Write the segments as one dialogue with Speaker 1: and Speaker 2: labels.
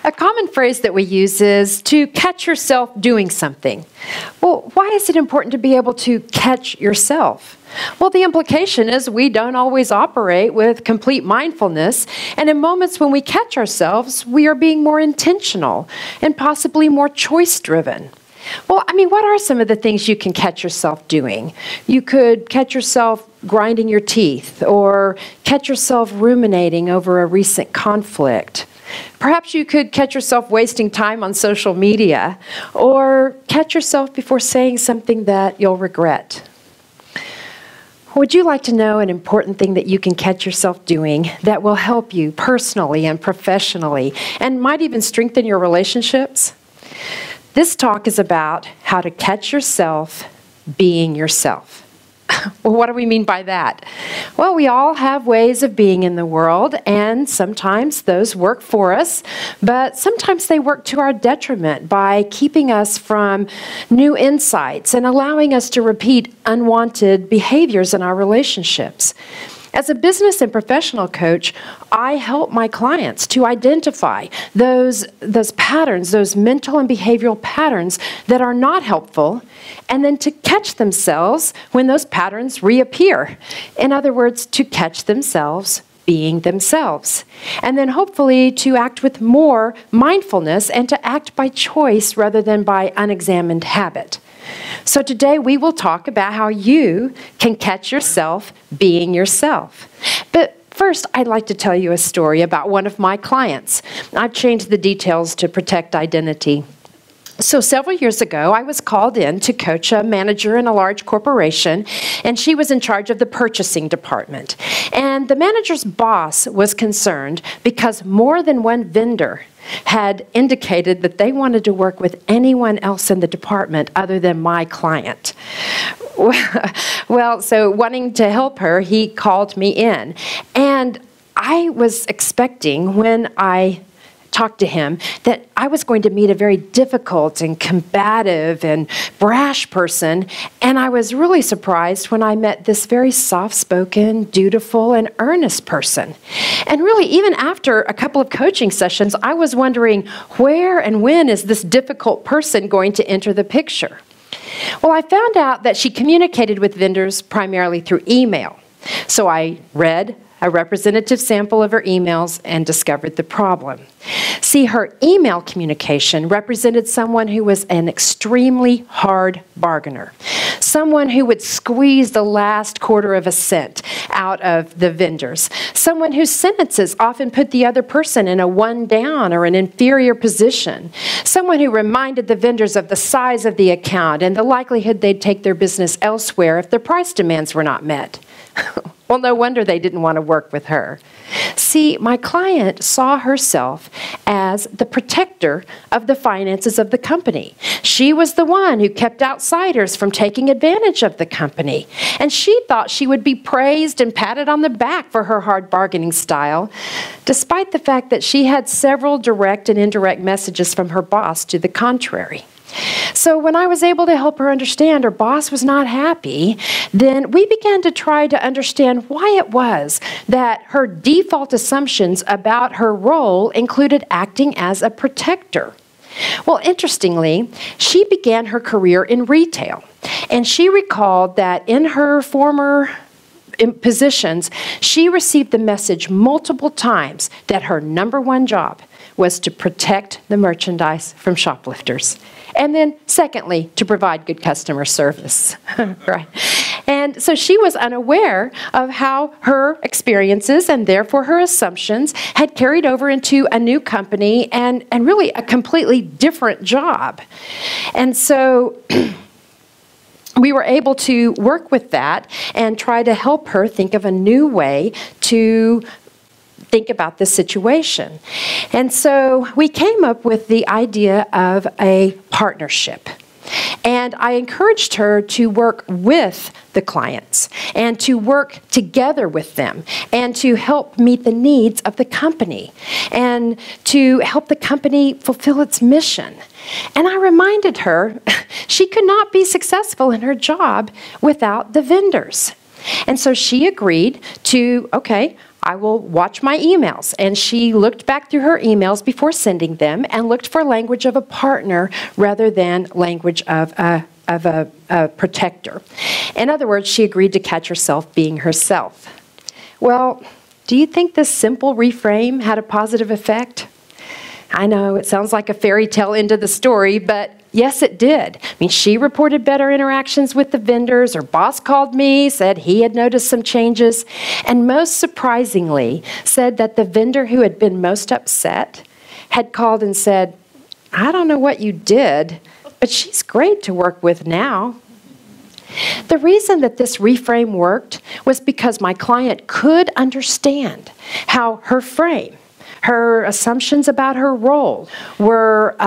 Speaker 1: A common phrase that we use is to catch yourself doing something. Well, why is it important to be able to catch yourself? Well, the implication is we don't always operate with complete mindfulness, and in moments when we catch ourselves, we are being more intentional and possibly more choice-driven. Well, what are some of the things you can catch yourself doing? You could catch yourself grinding your teeth, or catch yourself ruminating over a recent conflict. Perhaps you could catch yourself wasting time on social media, or catch yourself before saying something that you'll regret. Would you like to know an important thing that you can catch yourself doing that will help you personally and professionally, and might even strengthen your relationships? This talk is about how to catch yourself being yourself. Well, what do we mean by that? Well, we all have ways of being in the world, and sometimes those work for us, but sometimes they work to our detriment by keeping us from new insights and allowing us to repeat unwanted behaviors in our relationships. As a business and professional coach, I help my clients to identify those patterns, those mental and behavioral patterns that are not helpful, and then to catch themselves when those patterns reappear. In other words, to catch themselves being themselves. And then hopefully to act with more mindfulness and to act by choice rather than by unexamined habit. So today we will talk about how you can catch yourself being yourself. But first, I'd like to tell you a story about one of my clients. I've changed the details to protect identity. So several years ago, I was called in to coach a manager in a large corporation, and she was in charge of the purchasing department. And the manager's boss was concerned because more than one vendor had indicated that they wanted to work with anyone else in the department other than my client. Well, so wanting to help her, he called me in. And I was expecting when I talked to him that I was going to meet a very difficult and combative and brash person, and I was really surprised when I met this very soft-spoken, dutiful, and earnest person. And really, even after a couple of coaching sessions, I was wondering where and when is this difficult person going to enter the picture? Well, I found out that she communicated with vendors primarily through email. So I read a representative sample of her emails and discovered the problem. See, her email communication represented someone who was an extremely hard bargainer, someone who would squeeze the last quarter of a cent out of the vendors, someone whose sentences often put the other person in a one down or an inferior position, someone who reminded the vendors of the size of the account and the likelihood they'd take their business elsewhere if their price demands were not met. Well, no wonder they didn't want to work with her. See, my client saw herself as the protector of the finances of the company. She was the one who kept outsiders from taking advantage of the company. And she thought she would be praised and patted on the back for her hard bargaining style, despite the fact that she had several direct and indirect messages from her boss to the contrary. So when I was able to help her understand her boss was not happy, then we began to try to understand why it was that her default assumptions about her role included acting as a protector. Well, interestingly, she began her career in retail, and she recalled that in her former positions, she received the message multiple times that her #1 job was to protect the merchandise from shoplifters. And then, secondly, to provide good customer service. Right. And so she was unaware of how her experiences and therefore her assumptions had carried over into a new company and really a completely different job. And so we were able to work with that and try to help her think of a new way to think about this situation. And so we came up with the idea of a partnership. And I encouraged her to work with the clients and to work together with them and to help meet the needs of the company and to help the company fulfill its mission. And I reminded her she could not be successful in her job without the vendors. And so she agreed to, okay, I will watch my emails. And she looked back through her emails before sending them and looked for language of a partner rather than language of a protector. In other words, she agreed to catch herself being herself. Well, do you think this simple reframe had a positive effect? I know it sounds like a fairy tale end of the story, but yes, it did. I mean, she reported better interactions with the vendors. Her boss called me, said he had noticed some changes, and most surprisingly, said that the vendor who had been most upset had called and said, "I don't know what you did, but she's great to work with now." The reason that this reframe worked was because my client could understand how her frame, her assumptions about her role were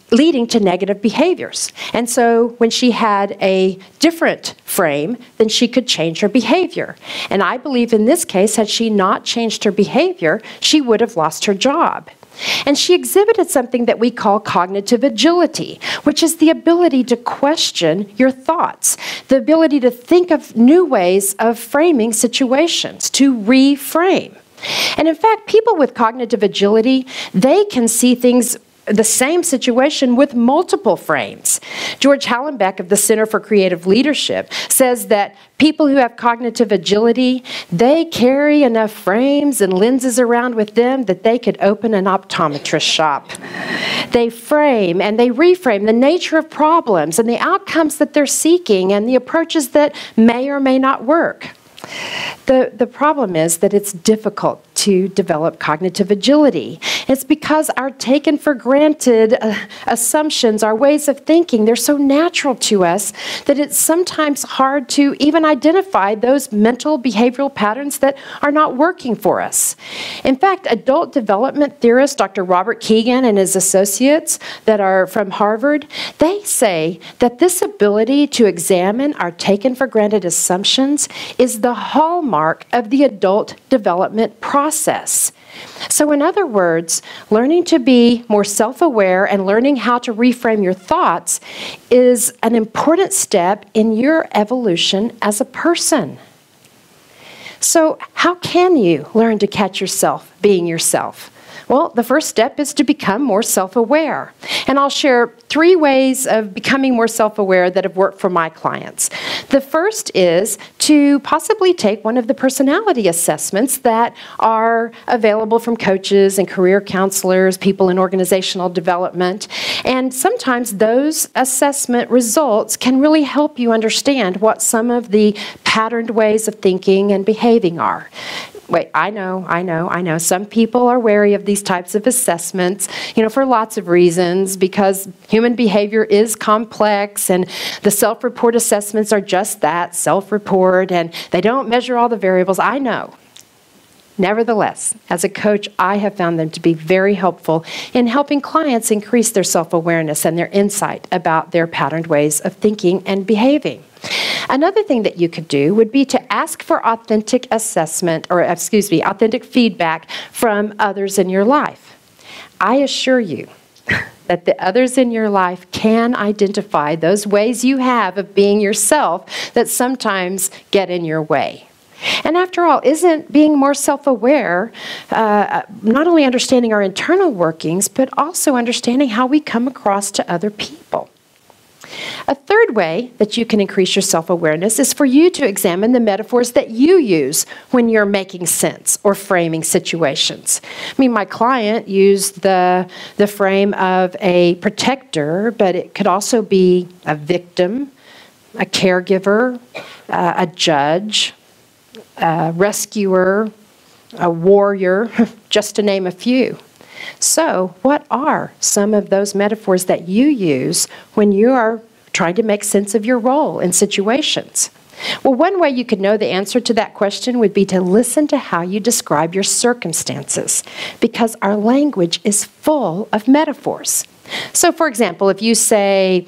Speaker 1: leading to negative behaviors. And so when she had a different frame, then she could change her behavior. And I believe in this case, had she not changed her behavior, she would have lost her job. And she exhibited something that we call cognitive agility, which is the ability to question your thoughts, the ability to think of new ways of framing situations, to reframe. And in fact, people with cognitive agility, they can see things, the same situation, with multiple frames. George Hallenbeck of the Center for Creative Leadership says that people who have cognitive agility, they carry enough frames and lenses around with them that they could open an optometrist shop. They frame and they reframe the nature of problems and the outcomes that they're seeking and the approaches that may or may not work. The problem is that it's difficult to develop cognitive agility. It's because our taken for granted assumptions, our ways of thinking, they're so natural to us that it's sometimes hard to even identify those mental behavioral patterns that are not working for us. In fact, adult development theorist Dr. Robert Keegan and his associates that are from Harvard, they say that this ability to examine our taken for granted assumptions is the hallmark of the adult development process. So in other words, learning to be more self-aware and learning how to reframe your thoughts is an important step in your evolution as a person. So how can you learn to catch yourself being yourself? Well, the first step is to become more self-aware. And I'll share 3 ways of becoming more self-aware that have worked for my clients. The first is to possibly take one of the personality assessments that are available from coaches and career counselors, people in organizational development. And sometimes those assessment results can really help you understand what some of the patterned ways of thinking and behaving are. Wait, I know. Some people are wary of these types of assessments, for lots of reasons, because human behavior is complex, and the self-report assessments are just that, self-report, and they don't measure all the variables. I know. Nevertheless, as a coach, I have found them to be very helpful in helping clients increase their self-awareness and their insight about their patterned ways of thinking and behaving. Another thing that you could do would be to ask for authentic feedback from others in your life. I assure you that the others in your life can identify those ways you have of being yourself that sometimes get in your way. And after all, isn't being more self-aware not only understanding our internal workings, but also understanding how we come across to other people? A third way that you can increase your self-awareness is for you to examine the metaphors that you use when you're making sense or framing situations. I mean, my client used the frame of a protector, but it could also be a victim, a caregiver, a judge, a rescuer, a warrior, just to name a few. So, what are some of those metaphors that you use when you are trying to make sense of your role in situations? Well, one way you could know the answer to that question would be to listen to how you describe your circumstances, because our language is full of metaphors. So, for example, if you say,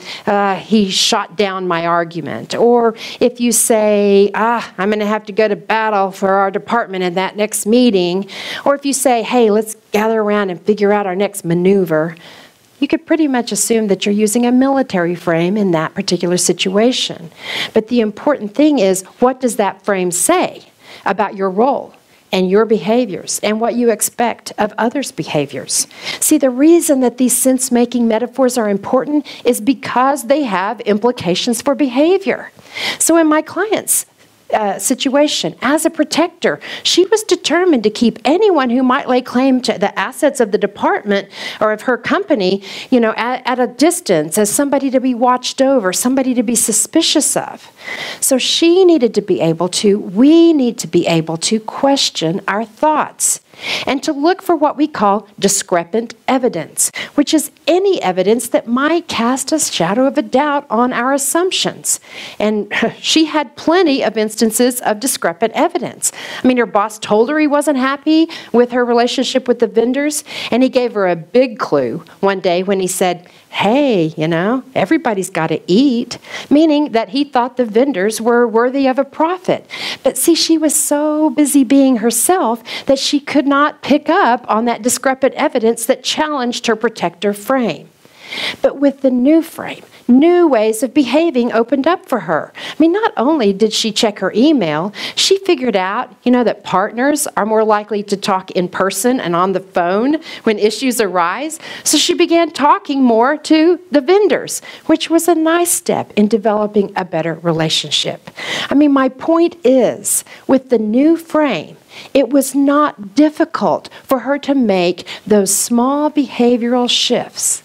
Speaker 1: he shot down my argument, or if you say, I'm going to have to go to battle for our department in that next meeting, or if you say, hey, let's gather around and figure out our next maneuver, you could pretty much assume that you're using a military frame in that particular situation. But the important thing is, what does that frame say about your role? and your behaviors and what you expect of others' behaviors. See, the reason that these sense-making metaphors are important is because they have implications for behavior. So in my client's situation, as a protector, she was determined to keep anyone who might lay claim to the assets of the department or of her company, at a distance, as somebody to be watched over, somebody to be suspicious of. So we need to be able to question our thoughts and to look for what we call discrepant evidence, which is any evidence that might cast a shadow of a doubt on our assumptions. And she had plenty of instances of discrepant evidence. I mean, her boss told her he wasn't happy with her relationship with the vendors, and he gave her a big clue one day when he said, hey, everybody's got to eat, meaning that he thought the vendors were worthy of a profit. But see, she was so busy being herself that she could not pick up on that discrepant evidence that challenged her protector frame. But with the new frame, new ways of behaving opened up for her. I mean, not only did she check her email, she figured out, that partners are more likely to talk in person and on the phone when issues arise. So she began talking more to the vendors, which was a nice step in developing a better relationship. I mean, my point is, with the new frame, it was not difficult for her to make those small behavioral shifts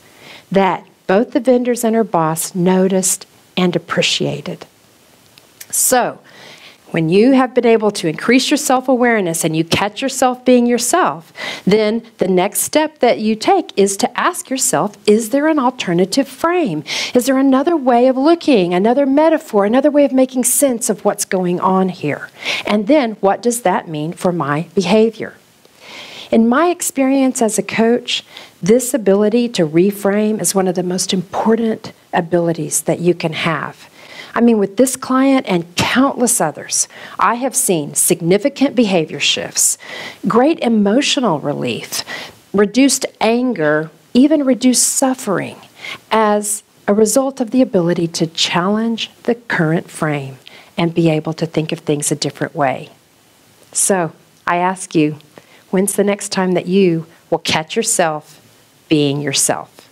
Speaker 1: that both the vendors and her boss noticed and appreciated. So, when you have been able to increase your self-awareness and you catch yourself being yourself, then the next step that you take is to ask yourself, is there an alternative frame? Is there another way of looking, another metaphor, another way of making sense of what's going on here? And then, what does that mean for my behavior? In my experience as a coach, this ability to reframe is one of the most important abilities that you can have. I mean, with this client and countless others, I have seen significant behavior shifts, great emotional relief, reduced anger, even reduced suffering as a result of the ability to challenge the current frame and be able to think of things a different way. So, I ask you, when's the next time that you will catch yourself being yourself?